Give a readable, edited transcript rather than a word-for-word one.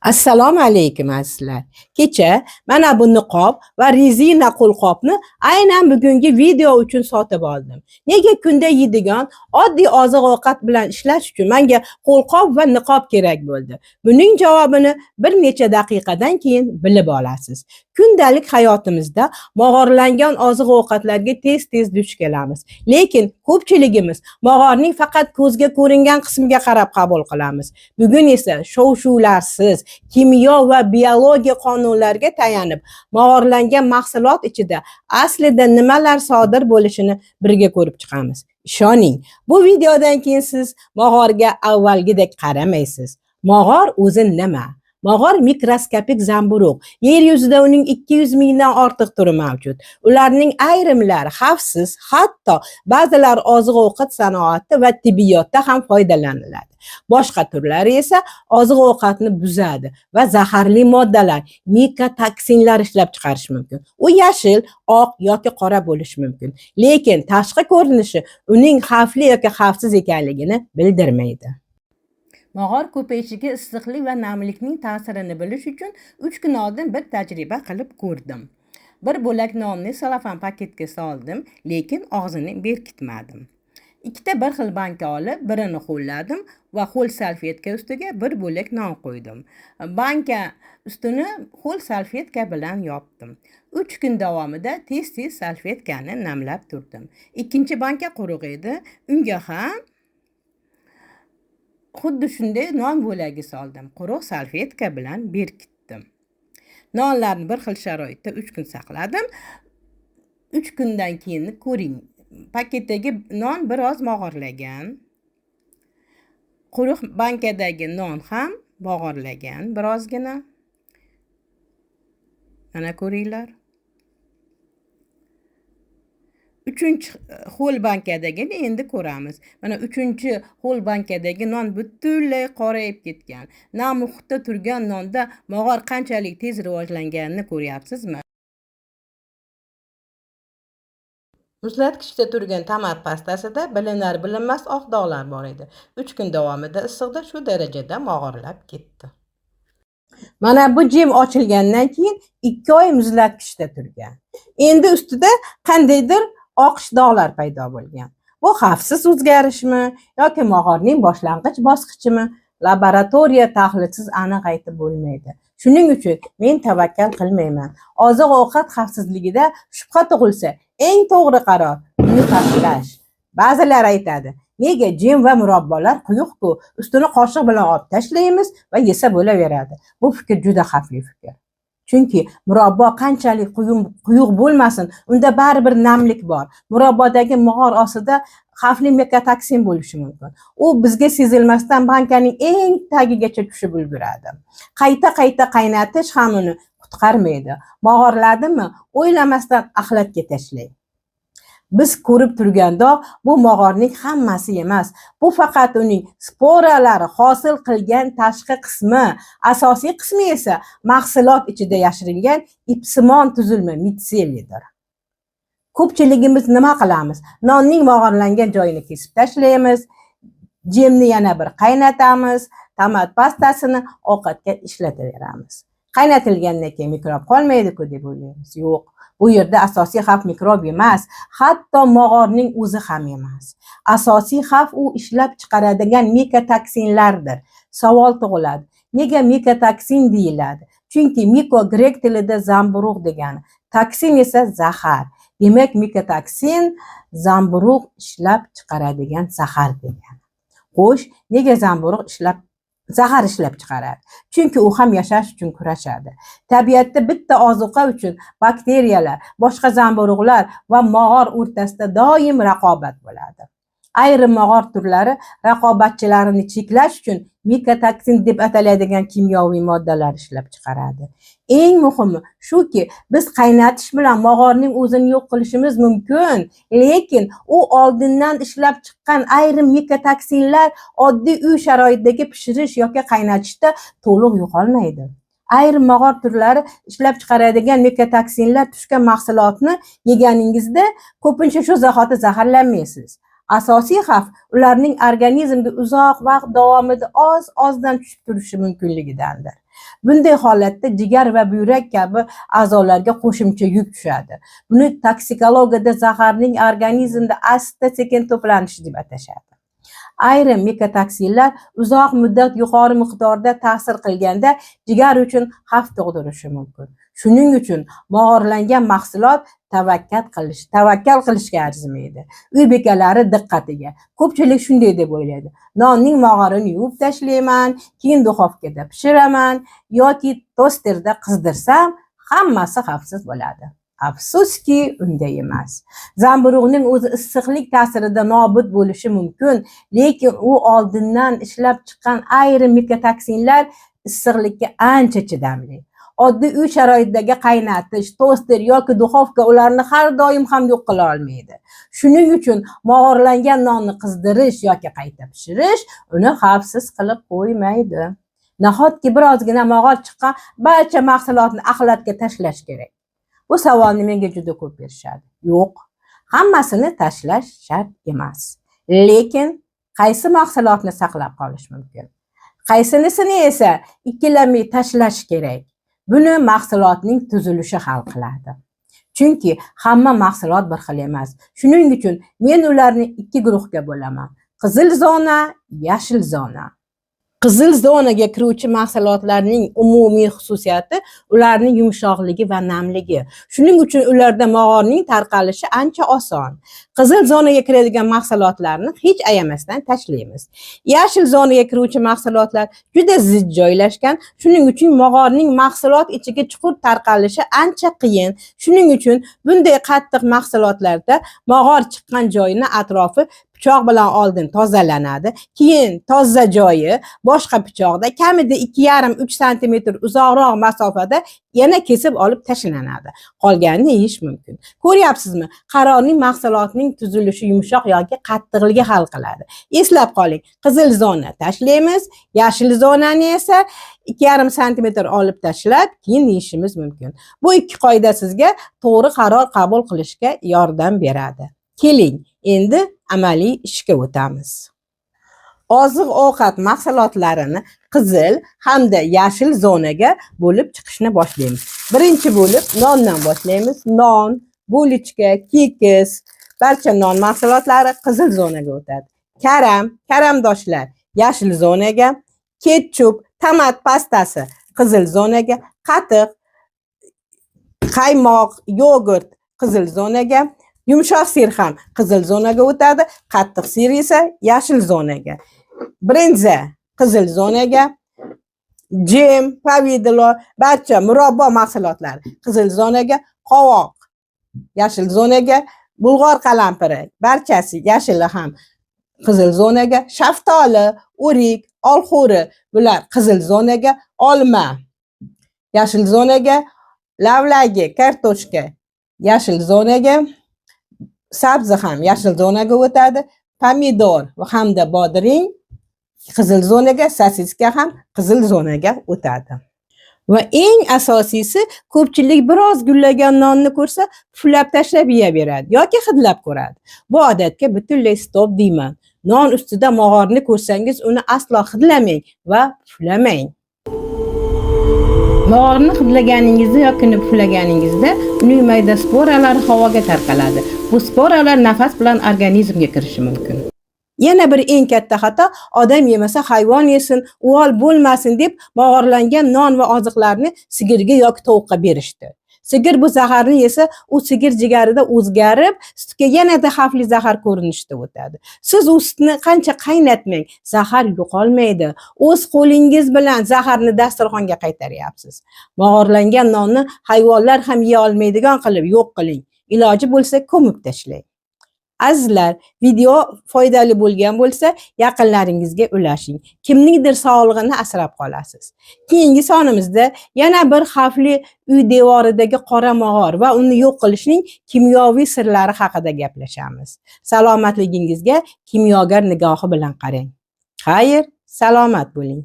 Assalomu alaykum azizlar. Kecha mana bu niqob va rezina qo'lqopni aynan bugungi video uchun sotib oldim. Nega kunda yeydigan oddiy oziq-ovqat bilan ishlash uchun menga qo'lqop va niqob kerak bo'ldi? Buning javobini bir necha daqiqadan keyin bilib olasiz. Kundalik hayotimizda mog'orlangan oziq-ovqatlarga tez-tez duch kelamiz. Lekin ko'pchiligimiz mog'orning faqat ko'zga ko'ringan qismiga qarab qabul qilamiz. Bugun esa shov-shuvlarsiz kimyo va biologiya qonunlariga tayanib, mog'orlangan mahsulot ichida aslida nimalar sodir bo'lishini birga ko'rib chiqamiz. Ishoning, bu videodan keyin siz mog'orga avvalgidek qaramaysiz. Mog'or o'zi nima? Mog'or mikroskopik zamburug'. Yer yuzida uning 200 mingdan ortiq turi mavjud. Ularning ayrimlari xavfsiz, hatto ba'zilar oziq-ovqat sanoati va tibbiyotda ham foydalaniladi. Boshqa turlari esa oziq-ovqatni buzadi va zaharli moddalar, mikotoksinlar ishlab chiqarish mumkin. U yashil, oq yoki qora bo'lishi mumkin. Lekin tashqi ko'rinishi uning xavfli yoki xavfsiz ekanligini bildirmaydi. Mog'or ko'payishiga issiqlik va namlikning ta'sirini bilish uchun 3 kun oldin bir tajriba qilib ko'rdim. Bir bo'lak nonni selofan paketga soldim, lekin og'zini berkitmadim. Ikkita bir xil banka olib, birini ho'lladim va ho'l salfetka ustiga bir bo'lak non qo'ydim. Banka ustini ho'l salfetka bilan yopdim. 3 kun davomida tez-tez salfetkani namlab turdim. Ikkinchi banka quruq edi, unga ham xuddi shunday non bo'lagi soldim. Quruq salfetka bilan berkitdim. Nonlarni bir xil sharoitda 3 kun saqladim. 3 kundan keyin ko'ring. Paketdagi non biroz mog'orlagan. Quruq bankadagi non ham mog'orlagan birozgina. Mana ko'ringlar. 3-chi ho'l bankadagini endi ko'ramiz. Mana 3-chi ho'l bankadagi non butunlay qorayib ketgan. Nam muhitda turgan nonda mog'or qanchalik tez rivojlanganini ko'ryapsizmi? Muzlatkichda turgan tomat pastasida bilinar-bilinmas oq dog'lar bor edi. 3 kun davomida issiqda shu darajada mog'orlab ketdi. Mana bu jem ochilgandan keyin 2 oy muzlatkichda turgan. Endi ustida qandaydir oqish dog'lar paydo bo'lgan. Bu xavfsiz o'zgarishmi yoki mog'orning boshlang'ich bosqichimi? Laboratoriya tahlilsiz aniq aytib bo'lmaydi. Shuning uchun men tavakkal qilmayman. Oziq-ovqat xavfsizligida shubha tug'ilsa, eng to'g'ri qaror uni tashlash. Ba'zilar aytadi, nega jem va murabbolar quyuq-ku, ustini qoshiq bilan olib tashlaymiz va yesa bo'laveradi. Bu fikr juda xavfli fikr. Chunki murabbo qanchalik quyuq bo'lmasin, unda baribir namlik bor. Murabbodagi mog'or ostida xavfli mikotoksin bo'lishi mumkin. U bizga sezilmasdan bankaning eng tagigacha tushib ulguradi. Qayta qaynatish ham uni qutqarmaydi. Mog'orladimi? O'ylamasdan axlatga tashlang. Biz ko'rib turgan dog' bu mog'orning hammasi emas. Bu faqat uning sporalari hosil qilgan tashqi qismi. Asosiy qismi esa mahsulot ichida yashiringan ipsimon tuzilma mitseliyadir. Ko'pchiligimiz nima qilamiz? Nonning mog'orlangan joyini kesib tashlaymiz, jemni yana bir qaynatamiz, tomat pastasini ovqatga ishlataveramiz. Qaynatilgandan keyin mikrob qolmaydi-ku deb o'ylaymiz. Yo'q. Bu yerda asosiy xavf mikrob emas, hatto mog'orning o'zi ham emas. Asosiy xavf u ishlab chiqaradigan mikotoksinlardir. Savol tug'iladi. Nega mikotoksin deyiladi? Chunki miko grek tilida zamburug' degani, toksin esa zahar. Demak, mikotoksin zamburug' ishlab chiqaradigan zahar degani. Xo'sh, nega zamburug' zahar ishlab chiqaradi? Chunki u ham yashash uchun kurashadi. Tabiatda bitta ozuqa uchun bakteriyalar, boshqa zamburug'lar va mog'or o'rtasida doim raqobat bo'ladi. Ayrim mog'or turlari raqobatchilarini cheklash uchun mikotoksin deb ataladigan kimyoviy moddalar ishlab chiqaradi. Eng muhimi shuki, biz qaynatish bilan mog'orning o'zini yo'q qilishimiz mumkin, lekin u oldindan ishlab chiqqan ayrim mikotoksinlar oddiy uy sharoitidagi pishirish yoki qaynatishda to'liq yo'qolmaydi. Ayrim mog'or turlari ishlab chiqaradigan mikotoksinlar tushgan mahsulotni yeganingizda ko'pincha shu zahoti zaharlanmaysiz. Asosiy xavf ularning organizmga uzoq vaqt davomida oz-ozdan tushib turishi mumkinligidandir. Bunday holatda jigar va buyrak kabi a'zolarga qo'shimcha yuk tushadi. Buni toksikologiyada zaharning organizmda asta-sekin to'planishi deb atashadi. Ayrim mikotoksinlar uzoq muddat yuqori miqdorda ta'sir qilganda jigar uchun xavf tug'dirishi mumkin. Shuning uchun mog'orlangan mahsulot tavakkal qilishga arzimaydi. Uy bekalari diqqatiga. Ko'pchilik shunday deb o'ylaydi. Nonning mog'orini yuvib tashlayman, keyin duxovkada pishiraman yoki tosterda qizdirsam, hammasi xavfsiz bo'ladi. Afsuski, unday emas. Zamburug'ning o'zi issiqlik ta'sirida nobud bo'lishi mumkin, lekin u oldindan ishlab chiqqan ayrim mikotoksinlar issiqlikka ancha chidamli. Oddiy uy sharoitidagi qaynatish, toster yoki duxovka ularni har doim ham yo'q qila olmaydi. Shuning uchun mog'orlangan nonni qizdirish yoki qayta pishirish uni xavfsiz qilib qo'ymaydi. Nahotki birozgina mog'or chiqqan barcha mahsulotni axlatga tashlash kerak? Bu savolni menga juda ko'p berishadi. Yo'q, hammasini tashlash shart emas. Lekin qaysi mahsulotni saqlab qolish mumkin? Qaysinisini esa ikkilanmay tashlash kerak? Buni mahsulotning tuzilishi hal qiladi. Chunki hamma mahsulot bir xil emas. Shuning uchun men ularni ikki guruhga bo'laman. Qizil zona, yashil zona. Qizil zonaga kiruvchi mahsulotlarning umumiy xususiyati ularning yumshoqligi va namligi. Shuning uchun ularda mog'orning tarqalishi ancha oson. Qizil zonaga kiradigan mahsulotlarni hech ayamasdan tashlaymiz. Yashil zonaga kiruvchi mahsulotlar juda zich joylashgan, shuning uchun mog'orning mahsulot ichiga chuqur tarqalishi ancha qiyin. Shuning uchun bunday qattiq mahsulotlarda mog'or chiqqan joyini atrofi pichoq bilan oldin tozalanadi, keyin toza joyi boshqa pichoqda kamida 2,5-3 sm uzoqroq masofada yana kesib olib tashlanadi. Qolganini yeyish mumkin. Ko'ryapsizmi? Qarorning mahsulotning tuzilishi yumshoq yoki qattiqligi hal qiladi. Eslab qoling, qizil zona tashlaymiz, yashil zonani esa 2,5 sm olib tashlab, keyin yeyishimiz mumkin. Bu ikki qoida sizga to'g'ri qaror qabul qilishga yordam beradi. Keling, endi amaliy ishga o'tamiz. Oziq-ovqat mahsulotlarini qizil hamda yashil zonaga bo'lib chiqishni boshlaymiz. Birinchi bo'lib nondan boshlaymiz. Non, bulichka, kekis, barcha non mahsulotlari qizil zonaga o'tadi. Karamdoshlar yashil zonaga, ketchup, tomat pastasi qizil zonaga, qatiq, qaymoq, yogurt qizil zonaga, yumshoq sir ham qizil zonaga o'tadi, qattiq sir esa yashil zonaga. Brinza qizil zonaga, jem, pomidor, barcha murabbo mahsulotlar qizil zonaga, qovoq yashil zonaga, bulg'or qalampiri barchasi yashili ham qizil zonaga, shaftoli, o'rik, olxo'ri bular qizil zonaga, olma yashil zonaga, lavlagi, kartoshka yashil zonaga, sabzi ham yashil zonaga o'tadi, pomidor va hamda bodring qizil zonaga, sosiska ham qizil zonaga o'tadi. Va eng asosiysi, ko'pchilik biroz gullagan nonni ko'rsa puflab tashlab yeyaveradi yoki hidlab ko'radi. Bu odatga butunlay stop deyman. Non ustida mog'orni ko'rsangiz uni aslo hidlamang va puflamang. Mog'orni hidlaganingizda yoki puflaganingizda uning mayda sporalari havoga tarqaladi. Bu sporalar nafas bilan organizmga kirishi mumkin. Yana bir eng katta xato, odam yemasa hayvon yesin, uvol bo'lmasin deb mog'orlangan non va oziqlarni sigirga yoki tovuqqa berishdi. Sigir bu zaharni yesa, u sigir jigarida o'zgarib, sutga yanada xavfli zahar ko'rinishida o'tadi. Siz u sutni qancha qaynatmang, zahar yo'qolmaydi. O'z qo'lingiz bilan zaharni dasturxonga qaytaryapsiz. Mog'orlangan nonni hayvonlar ham yeya olmaydigan qilib yo'q qiling. Iloji bo'lsa ko'mib tashlang. Azizlar, video foydali bo'lgan bo'lsa, yaqinlaringizga ulashing. Kimningdir sog'lig'ini asrab qolasiz. Keyingi sonimizda yana bir xavfli uy devoridagi qora mog'or va uni yo'q qilishning kimyoviy sirlari haqida gaplashamiz. Salomatligingizga kimyogar nigohi bilan qarang. Xayr, salomat bo'ling.